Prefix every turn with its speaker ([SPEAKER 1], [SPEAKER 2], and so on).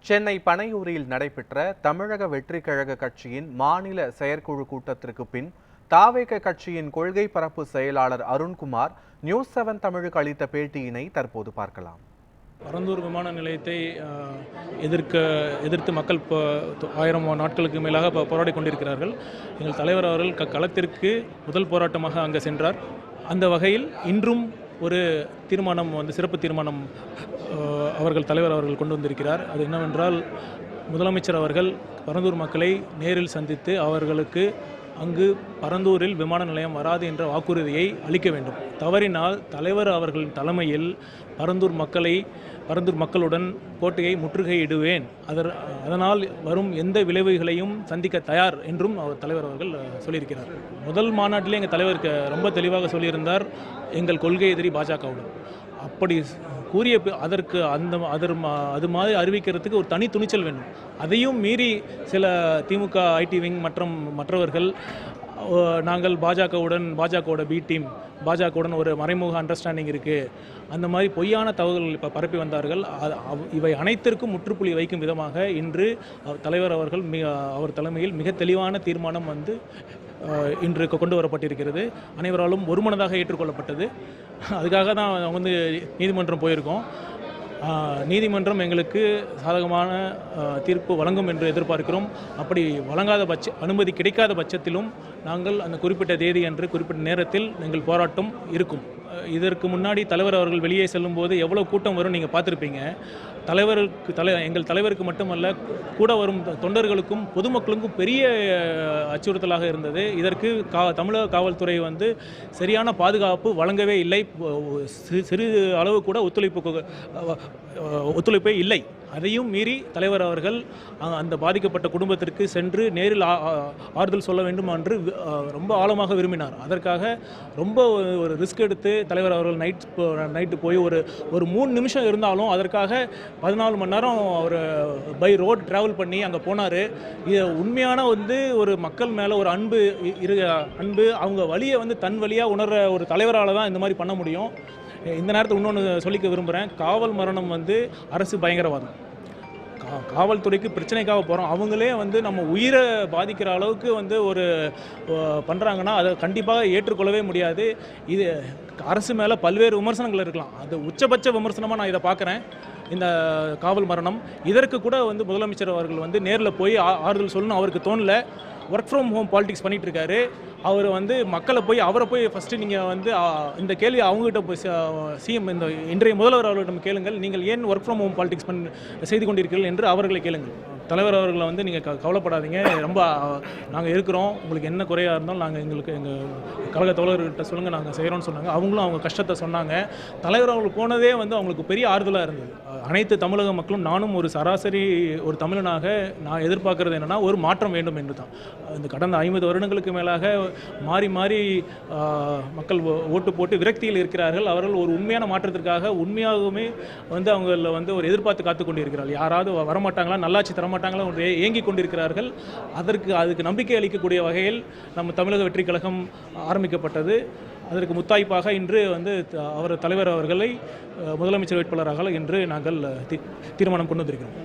[SPEAKER 1] சென்னை பனையூரில் நடைபெற்ற தமிழக வெற்றிக் கழக கட்சியின் மாநில செயற்குழு கூட்டத்திற்கு பின் தாவேக கட்சியின் கொள்கை பரப்பு செயலாளர் அருண்குமார் நியூஸ் 7 தமிழுக்கு அளித்த பேட்டியினை தற்போது பார்க்கலாம்.
[SPEAKER 2] பரந்தூர் விமான நிலையத்தை எதிர்த்து மக்கள் 1000 நாட்களுக்கு மேலாக போராடி கொண்டிருக்கிறார்கள். எங்கள் தலைவர் அவர்கள் களத்திற்கு முதல் போராட்டமாக அங்கே சென்றார். அந்த வகையில் இன்றும் ஒரு தீர்மானம் சிறப்பு தீர்மானம் தலைவர் அவர்கள் கொண்டு வந்திருக்கிறார். அது என்னவென்றால், முதலமைச்சர் அவர்கள் பரந்தூர் மக்களை நேரில் சந்தித்து அவர்களுக்கு அங்கு பரந்தூரில் விமான நிலையம் வராது என்ற வாக்குறுதியை அளிக்க வேண்டும். தவறினால் தலைவர் அவர்களின் தலைமையில் பரந்தூர் மக்களுடன் கோட்டையை முற்றுகையிடுவேன், அதனால் வரும் எந்த விளைவுகளையும் சந்திக்க தயார் என்றும் தலைவர் அவர்கள் சொல்லியிருக்கிறார். முதல் மாநாட்டிலே எங்கள் தலைவருக்கு ரொம்ப தெளிவாக சொல்லியிருந்தார், எங்கள் கொள்கை எதிரி பாஜகவுடன். அப்படி கூறிய அதற்கு அது மாதிரி அறிவிக்கிறதுக்கு ஒரு தனி துணிச்சல் வேண்டும். அதையும் மீறி சில திமுக ஐடி விங் மற்றும் மற்றவர்கள் நாங்கள் பாஜகவோட பி டீம், பாஜகவுடன் ஒரு மறைமுக அண்டர்ஸ்டாண்டிங் இருக்குது, அந்த மாதிரி பொய்யான தகவல்கள் இப்போ பரப்பி வந்தார்கள். இவை அனைத்திற்கும் முற்றுப்புள்ளி வைக்கும் விதமாக இன்று தலைவர் அவர்கள் அவர் தலைமையில் மிக தெளிவான தீர்மானம் இன்று கொண்டு வரப்பட்டிருக்கிறது. அனைவராலும் ஒருமனதாக ஏற்றுக்கொள்ளப்பட்டது. அதுக்காக தான் நீதிமன்றம் போயிருக்கோம். நீதிமன்றம் எங்களுக்கு சாதகமான தீர்ப்பு வழங்கும் என்று எதிர்பார்க்கிறோம். அப்படி அனுமதி கிடைக்காத பட்சத்திலும் நாங்கள் அந்த குறிப்பிட்ட தேதி அன்று குறிப்பிட்ட நேரத்தில் எங்கள் போராட்டம் இருக்கும். இதற்கு முன்னாடி தலைவர் அவர்கள் வெளியே செல்லும்போது எவ்வளோ கூட்டம் வரும் நீங்கள் பார்த்துருப்பீங்க. எங்கள் தலைவருக்கு மட்டுமல்ல, கூட வரும் தொண்டர்களுக்கும் பொதுமக்களுக்கும் பெரிய அச்சுறுத்தலாக இருந்தது. இதற்கு தமிழக காவல்துறை சரியான பாதுகாப்பு வழங்கவே இல்லை. சிறு அளவு கூட ஒத்துழைப்பே இல்லை. அதையும் மீறி தலைவர் அவர்கள் அந்த பாதிக்கப்பட்ட குடும்பத்திற்கு சென்று நேரில் ஆறுதல் சொல்ல வேண்டும் என்று ரொம்ப ஆழமாக விரும்பினார். அதற்காக ரொம்ப ஒரு ரிஸ்க் எடுத்து தலைவர் அவர்கள் நைட்டு போய் ஒரு 3 நிமிஷம் இருந்தாலும் அதற்காக 14 மணி நேரம் அவர் பை ரோட் ட்ராவல் பண்ணி அங்கே போனார். இது உண்மையான ஒரு மக்கள் மேலே ஒரு அன்பு, அவங்க வழியை தன் வழியாக உணர்கிற ஒரு தலைவரால் தான் இந்த மாதிரி பண்ண முடியும். இந்த நேரத்தில் இன்னொன்று சொல்லிக்க விரும்புகிறேன். காவல் மரணம் அரசு பயங்கரவாதம். காவல்துறைக்கு பிரச்சனைக்காக போகிறோம், அவங்களே நம்ம உயிரை பாதிக்கிற அளவுக்கு ஒரு பண்ணுறாங்கன்னா அதை கண்டிப்பாக ஏற்றுக்கொள்ளவே முடியாது. இது அரசு மேலே பல்வேறு விமர்சனங்கள் இருக்கலாம். அது உச்சபட்ச விமர்சனமாக நான் இதை பார்க்குறேன். இந்த காவல் மரணம் இதற்கு கூட முதலமைச்சர் அவர்கள் நேரில் போய் ஆறுதல் சொல்லணும் அவருக்கு தோணல. ஒர்க் ஃப்ரம் ஹோம் பாலிடிக்ஸ் பண்ணிகிட்டு இருக்காரு. அவர் மக்களை போய் அவரை போய் ஃபஸ்ட்டு நீங்கள் இந்த கேள்வி அவங்ககிட்ட போய் சிஎம் இன்றைய முதல்வர் அவர்களிடம் கேளுங்கள், நீங்கள் ஏன் ஒர்க் ஃப்ரம் ஹோம் பாலிடிக்ஸ் செய்து கொண்டிருக்கிறீர்கள் என்று அவர்களை கேளுங்கள். தலைவர் அவர்களை நீங்கள் கவலைப்படாதீங்க, ரொம்ப நாங்கள் இருக்கிறோம், உங்களுக்கு என்ன குறையாக இருந்தாலும் எங்கள் கழக தோழர்கிட்ட சொல்லுங்கள், நாங்கள் செய்கிறோன்னு சொன்னாங்க. அவங்களும் அவங்க கஷ்டத்தை சொன்னாங்க. தலைவர் அவர்கள் போனதே அவங்களுக்கு பெரிய ஆறுதலாக இருந்தது. அனைத்து தமிழக மக்களும், நானும் ஒரு சராசரி ஒரு தமிழனாக நான் எதிர்பார்க்கறது என்னென்னா ஒரு மாற்றம் வேண்டும் என்று தான். இந்த கடந்த 50 வருடங்களுக்கு மேலாக மாறி மக்கள் ஓட்டு போட்டு விரக்தியில் இருக்கிறார்கள். அவர்கள் ஒரு உண்மையான மாற்றத்திற்காக உண்மையாகவுமே அவங்கள ஒரு எதிர்பார்த்து காத்து கொண்டிருக்கிறார்கள். யாராவது வரமாட்டாங்களா, நல்லாட்சி தரமாட்டாங்களா ஏங்கி கொண்டிருக்கிறார்கள். அதுக்கு நம்பிக்கை அளிக்கக்கூடிய வகையில் நம்ம தமிழக வெற்றி கழகம் ஆரம்பிக்கப்பட்டது. அதற்கு முத்தாய்ப்பாக இன்று அவர் தலைவர் அவர்களை முதலமைச்சர் வேட்பாளராக இன்று நாங்கள் தீர்மானம் கொண்டு வந்திருக்கிறோம்.